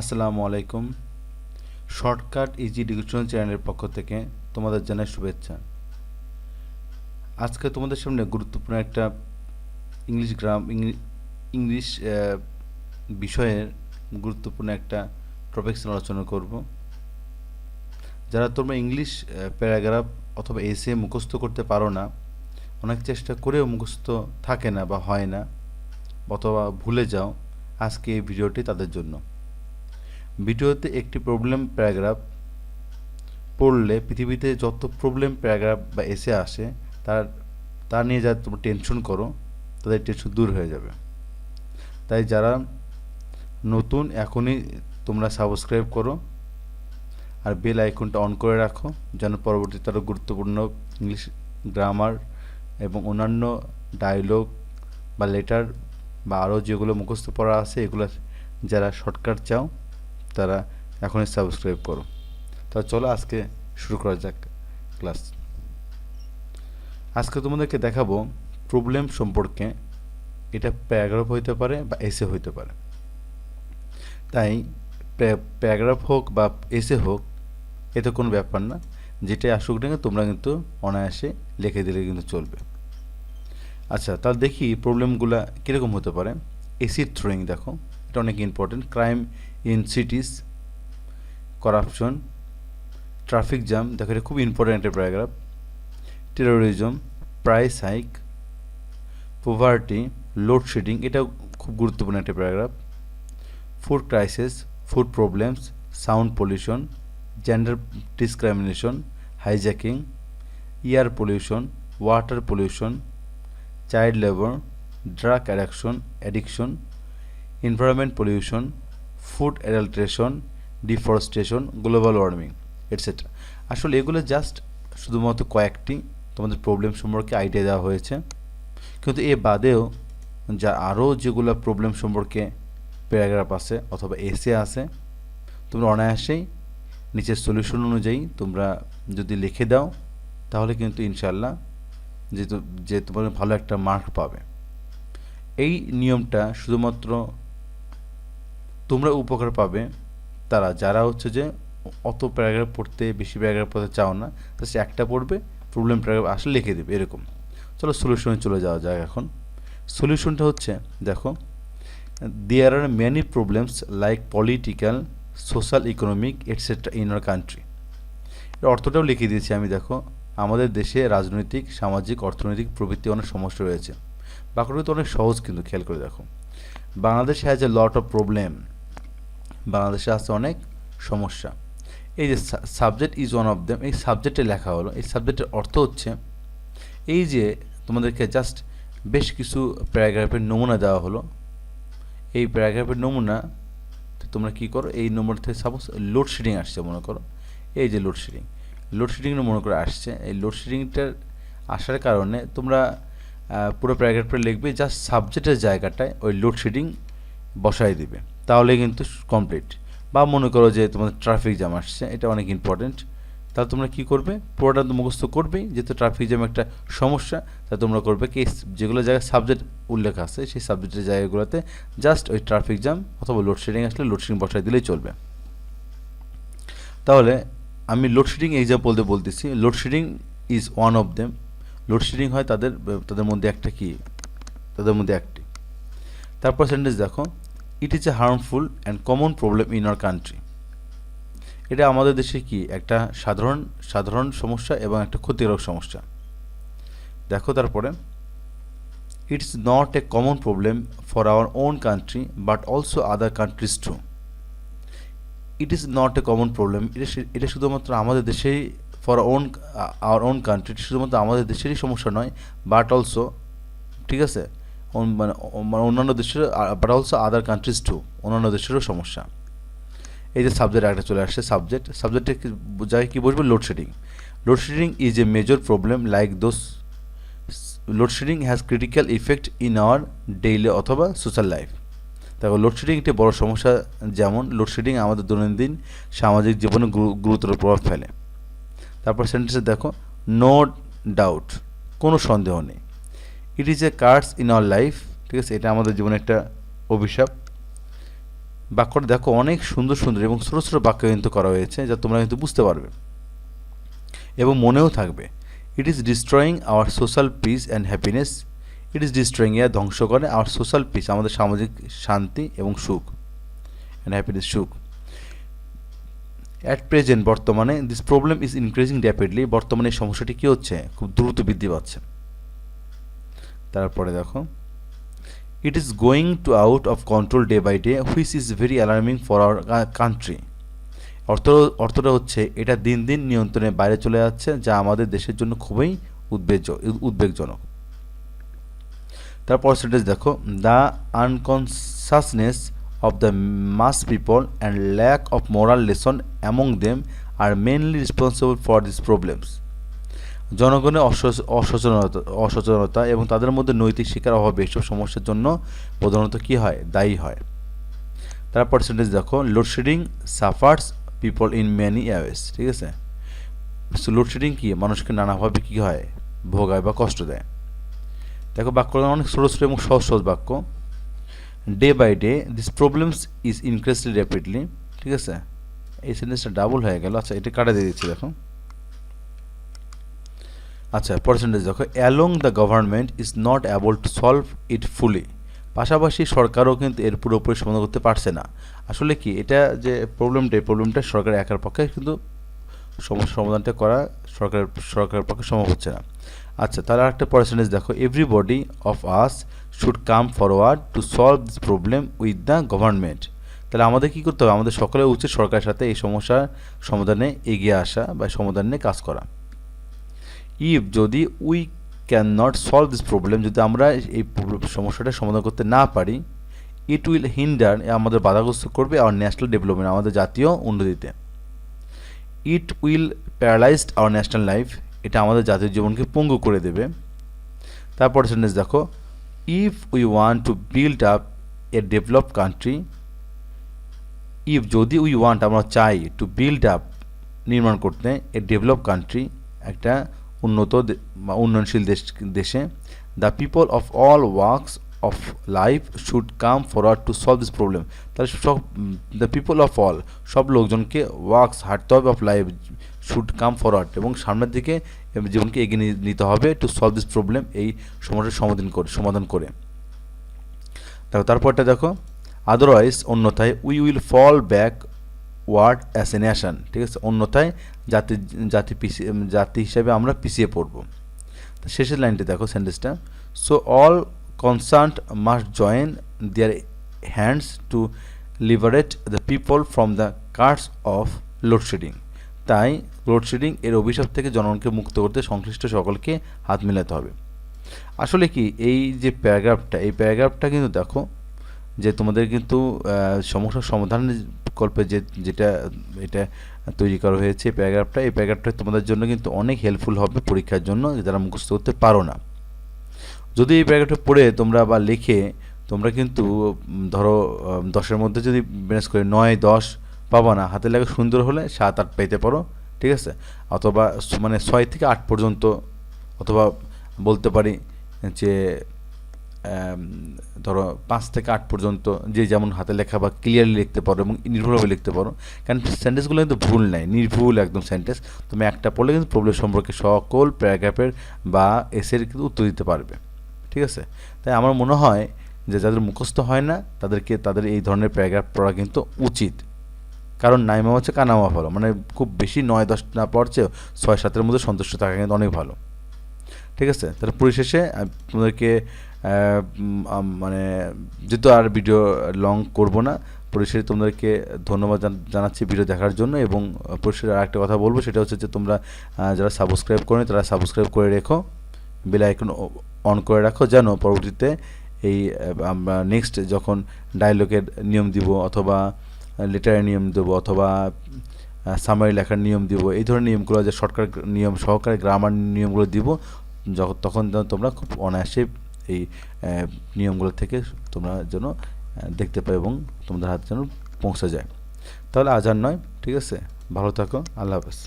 আসসালামু আলাইকুম। Shortcut easy educational চ্যানেলের পক্ষ থেকে তোমাদের জানাই শুভেচ্ছা। আজকে তোমাদের সামনে গুরুত্বপূর্ণ একটা ইংলিশ গ্রাম ইংলিশ বিষয়ের গুরুত্বপূর্ণ একটা টপিকস আলোচনা করব। যারা তোমরা ইংলিশ প্যারাগ্রাফ অথবা এসে মুখস্থ করতে পারো না, অনেক চেষ্টা করেও মুখস্থ থাকে না বা হয় না, অথবা ভুলে যাও, আজকে এই ভিডিওটি তাদের জন্য। ভিডিওতে একটি প্রবলেম প্যারাগ্রাফ পড়লে পৃথিবীতে যত প্রবলেম প্যারাগ্রাফ বা এসে আসে তা নিয়ে যা তোমরা টেনশন করো, তাদের টেনশন দূর হয়ে যাবে। তাই যারা নতুন এখনই তোমরা সাবস্ক্রাইব করো আর বেল আইকনটা অন করে রাখো, যেন পরবর্তীতে আরও গুরুত্বপূর্ণ ইংলিশ গ্রামার এবং অন্যান্য ডায়লগ বা লেটার বা আরও যেগুলো মুখস্থ পড়া আছে এগুলো যারা শর্টকাট চাও তারা এখনই সাবস্ক্রাইব করো। তা চলো আজকে শুরু করা যাক ক্লাস। আজকে তোমাদেরকে দেখাবো প্রবলেম সম্পর্কে। এটা প্যারাগ্রাফ হইতে পারে বা এসে হইতে পারে। তাই প্যারাগ্রাফ হোক বা এসে হোক, এতে কোনো ব্যাপার না, যেটাই আসুক না তোমরা কিন্তু অনায়াসে লিখে দিলে কিন্তু চলবে। আচ্ছা, তাহলে দেখি প্রবলেমগুলো কীরকম হতে পারে। এসিড থ্রোয়িং দেখো, এটা অনেক important. Crime in cities, corruption, traffic jam, দেখো এটা খুব ইম্পর্টেন্ট একটা paragraph. Terrorism, price hike, poverty, load shedding, এটাও খুব গুরুত্বপূর্ণ একটা paragraph. Food crisis, food problems, sound pollution, gender discrimination, hijacking, air pollution, water pollution, child labour, drug addiction, environment pollution, food adulteration, deforestation, global warming, etcetera. আসলে এগুলো just শুধুমাত্র কয়েকটি তোমাদের problem সম্পর্কে আইডিয়া দেওয়া হয়েছে, কিন্তু এ বাদেও যা আরও যেগুলো প্রবলেম সম্পর্কে প্যারাগ্রাফ আছে অথবা এসে আছে, তোমরা অনায়াসেই নিচের সলিউশন অনুযায়ী তোমরা যদি লিখে দাও তাহলে কিন্তু ইনশাল্লাহ যে তোমরা ভালো একটা মার্ক পাবে। এই নিয়মটা শুধুমাত্র তোমরা উপকার পাবে যারা হচ্ছে যে অত প্যারাগ্রাফ পড়তে, বেশি প্যারাগ্রাফ পড়তে চাও না, জাস্ট একটা পড়বে, প্রবলেম প্যারাগ্রাফ আসলে লিখে দেবে এরকম। চলো সলিউশনে চলে যাওয়া যাক এখন। সলিউশনটা হচ্ছে দেখো, there are many problems like political, social, economic etcetera in our country. এর অর্থটাও লিখে দিয়েছি আমি। দেখো, আমাদের দেশে রাজনৈতিক, সামাজিক, অর্থনৈতিক প্রভৃতি অনেক সমস্যা রয়েছে। বাক্যটা তো অনেক সহজ, কিন্তু খেয়াল করে দেখো। Bangladesh has a lot of problem, বাংলাদেশে আছে অনেক সমস্যা। এই যে subject is one of them, এই সাবজেক্টে লেখা হলো। এই সাবজেক্টের অর্থ হচ্ছে এই যে তোমাদেরকে জাস্ট বেশ কিছু প্যারাগ্রাফের নমুনা দেওয়া হলো। এই প্যারাগ্রাফের নমুনা তোমরা কী করো, এই নমুনা থেকে সাপোজ লোডশেডিং আসছে মনে করো, এই যে লোডশেডিং মনে করে আসছে। এই লোডশেডিংটার আসার কারণে তোমরা পুরো প্যারাগ্রাফটা লিখবে, জাস্ট সাবজেক্টের জায়গাটায় ওই লোডশেডিং বসাই দিবে, তাহলে কিন্তু কমপ্লিট। বা মনে করো যে তোমাদের ট্রাফিক জ্যাম আসছে, এটা অনেক ইম্পর্টেন্ট, তাহলে তোমরা কী করবে, পুরোটা তো মুখস্থ করবেই, যেহেতু ট্রাফিক জ্যাম একটা সমস্যা, তা তোমরা করবে কি, যেগুলো জায়গায় সাবজেক্ট উল্লেখ আছে সেই সাবজেক্টের জায়গাগুলোতে জাস্ট ওই ট্রাফিক জ্যাম অথবা লোডশেডিং আসলে লোডশেডিং বসাই দিলেই চলবে। তাহলে আমি লোডশেডিং এক্সাম্পল দিয়ে বলতেছি। Load shedding is one of them. Load shedding হয় তাদের মধ্যে একটা কি, তাদের মধ্যে একটি। তারপর সেন্টেন্স দেখো, it is A harmful and common problem in our country. এটা আমাদের দেশে কি একটা সাধারণ সমস্যা এবং একটা ক্ষতিকারক সমস্যা। দেখো তারপরে, it's not a common problem for our own country but also other countries too. It is not a common problem, এটা শুধুমাত্র আমাদের দেশেই, ফর আওয়ার ওন কান্ট্রি, শুধুমাত্র আমাদের দেশেরই সমস্যা নয়, বাট অলসো, ঠিক আছে, মানে অন্যান্য দেশের, but also other countries too, অন্যান্য দেশেরও সমস্যা। এই যে সাবজেক্ট একটা চলে আসছে, সাবজেক্টে জায়গায় কী বসবে, load shedding. Load shedding is a major problem like those, load shedding has critical effect in our daily অথবা সোশ্যাল লাইফ। দেখো, লোডশেডিং একটি বড় সমস্যা, যেমন লোডশেডিং আমাদের দৈনন্দিন সামাজিক জীবনে গুরুতর প্রভাব ফেলে। তারপর সেন্টেন্সে দেখো, নো ডাউট, কোনো সন্দেহ নেই। It is a curse in our life, ঠিক আছে, এটা আমাদের জীবনে একটা অভিশাপ। বাক্যটা দেখো অনেক সুন্দর সুন্দর এবং ছোটো ছোটো বাক্য কিন্তু করা হয়েছে, যা তোমরা কিন্তু বুঝতে পারবে এবং মনেও থাকবে। It is destroying hour social piece and happiness. It is destroying, এরা ধ্বংস করে আওয়ার সোশ্যাল পিস, আমাদের সামাজিক শান্তি এবং সুখ, অ্যান্ড হ্যাপিনেস, সুখ। অ্যাট প্রেজেন্ট, বর্তমানে, this problem is increasing rapidly, বর্তমানে এই সমস্যাটি কী হচ্ছে, খুব দ্রুত বৃদ্ধি পাচ্ছে। তারপরে দেখো, it is going to out of control day by day which is very alarming for our country. অর্থটা হচ্ছে এটা দিন দিন নিয়ন্ত্রণের বাইরে চলে যাচ্ছে, যা আমাদের দেশের জন্য খুবই উদ্বেগজনক। তারপর সেন্টেন্স দেখো, the আনকনসাসনেস of the mass people and lack of moral lesson among them are mainly responsible for these problems. জনগণের অসচেতনতা এবং তাদের মধ্যে নৈতিক শিক্ষার অভাবে এসব সমস্যার জন্য প্রধানত কী হয়, দায়ী হয়। তারপর সেন্টেন্স দেখো, load shedding suffers people in many ways. ঠিক আছে, লোডশেডিং কি মানুষকে নানাভাবে কী হয়, ভোগায় বা কষ্ট দেয়। দেখো বাক্যগুলো অনেক ছোটো ছোটো এবং সহজ সহজ বাক্য। Day by day this problems is increasingly rapidly. ঠিক আছে, এই সেন্টেন্সটা ডাবল হয়ে গেল। আচ্ছা, এটা কাটা দিয়ে দিচ্ছি দেখো। আচ্ছা, পরের সেন্টেন্স দেখো, along the government is not able to solve it fully. পাশাপাশি সরকারও কিন্তু এর পুরোপুরি সমাধান করতে পারছে না। আসলে কি, এটা যে প্রবলেমটা সরকারের একার পক্ষে কিন্তু সমস্যার সমাধানটা করা সরকারের পক্ষে সম্ভব হচ্ছে না। আচ্ছা, তাহলে আরেকটা পরের সেন্টেন্স দেখো, everybody of us should come forward to solve this problem with the government. তাহলে আমাদের কী করতে হবে, আমাদের সকলের উচিত সরকারের সাথে এই সমস্যার সমাধানে এগিয়ে আসা বা সমাধান নিয়ে কাজ করা। ইফ, যদি, we can not solve this problem, যদি আমরা এই সমস্যাটা সমাধান করতে না পারি, ইট উইল হিন্ডার, আমাদের বাধাগ্রস্ত করবে আওয়ার ন্যাশনাল ডেভেলপমেন্ট, আমাদের জাতীয় উন্নতিতে। It will paralysed our national life, এটা আমাদের জাতীয় জীবনকে পঙ্গু করে দেবে। তারপর সেন্টেন্স দেখো, if we want to build up A developed country, if, যদি, উই ওয়ান্ট, আমরা চাই, টু বিল্ড আপ, নির্মাণ করতে, এ ডেভেলপ কান্ট্রি, একটা উন্নয়নশীল দেশে, the people of all works of life should come forward to solve this problem. তাহলে the people of all, সব লোকজনকে, ওয়ার্কস, হাঁটতে হবে, of life, should come forward, এবং সামনের দিকে জীবনকে এগিয়ে নিতে হবে, টু সলভ দিস প্রবলেম, এই সমস্যার সমাধান করে। তারপরটা দেখো, আদারওয়াইজ, অন্যথায়, we will fall backward as a nation. ঠিক আছে, অন্যথায় জাতি হিসাবে আমরা পিছিয়ে পড়ব। শেষের লাইনটি দেখো, সেন্টেন্সটা, so all concerned must join their hands to liberate the people from the curse of load shedding. তাই লোডশেডিং এর অভিশাপ থেকে জনগণকে মুক্ত করতে সংশ্লিষ্ট সকলকে হাত মেলাতে হবে। আসলে কি, এই যে এই প্যারাগ্রাফটা কিন্তু দেখো যে তোমাদের কিন্তু সমস্যার সমাধানের গল্পে যেটা এটা তৈরি করা হয়েছে, এই প্যারাগ্রাফটা তোমাদের জন্য কিন্তু অনেক হেল্পফুল হবে পরীক্ষার জন্য, যারা মুখস্থ করতে পারো না। যদি এই প্যারাগ্রাফটা পড়ে তোমরা বা লিখে তোমরা কিন্তু ধরো 10-এর মধ্যে যদি ম্যানেজ করে 9-10 পাবা না, হাতে লেখা সুন্দর হলে 7-8 পেতে পারো। ঠিক আছে, অথবা মানে 6 থেকে 8 পর্যন্ত, অথবা বলতে পারি যে ধরো 5 থেকে 8 পর্যন্ত, যে যেমন হাতে লেখা বা ক্লিয়ারলি লিখতে পারো এবং নির্ভুলভাবে লিখতে পারো। কারণ সেন্টেন্সগুলো কিন্তু ভুল নাই, নির্ভুল একদম সেন্টেন্স। তুমি একটা পড়লে কিন্তু প্রবলেম সম্পর্কে সকল প্যারাগ্রাফের বা এসের কিন্তু উত্তর দিতে পারবে। ঠিক আছে, তাই আমার মনে হয় যে যাদের মুখস্থ হয় না তাদের এই ধরনের প্যারাগ্রাফ পড়া কিন্তু উচিত। কারণ নাইমা হচ্ছে কানামা ভালো, মানে খুব বেশি 9-10 না পড়ছে, 6-7-এর মধ্যে সন্তুষ্ট থাকা কিন্তু অনেক ভালো। ঠিক আছে, তাহলে পরিশেষে তোমাদেরকে মানে যেহেতু আর ভিডিও লং করব না, পরিশেষে তোমাদেরকে ধন্যবাদ জানাচ্ছি ভিডিও দেখার জন্য। এবং পরিশেষে আর একটা কথা বলবো, সেটা হচ্ছে যে তোমরা যারা সাবস্ক্রাইব করেনি তারা সাবস্ক্রাইব করে রেখো, বেল আইকন অন করে রাখো, যেন পরবর্তীতে এই আমরা নেক্সট যখন ডায়লগের নিয়ম দিব, অথবা লেটারের নিয়ম দেবো, অথবা সামারি লেখার নিয়ম দিব, এই ধরনের নিয়মগুলো, যে শর্টকাট নিয়ম সহকারে গ্রামার নিয়মগুলো দিব, তখন তোমরা খুব অনায়াসে এই নিয়মগুলো থেকে তোমরা যেন দেখতে পাও এবং তোমাদের হাতে যেন পৌঁছে যায়। তাহলে আজ আর নয়, ঠিক আছে, ভালো থাকো, আল্লাহ হাফেজ।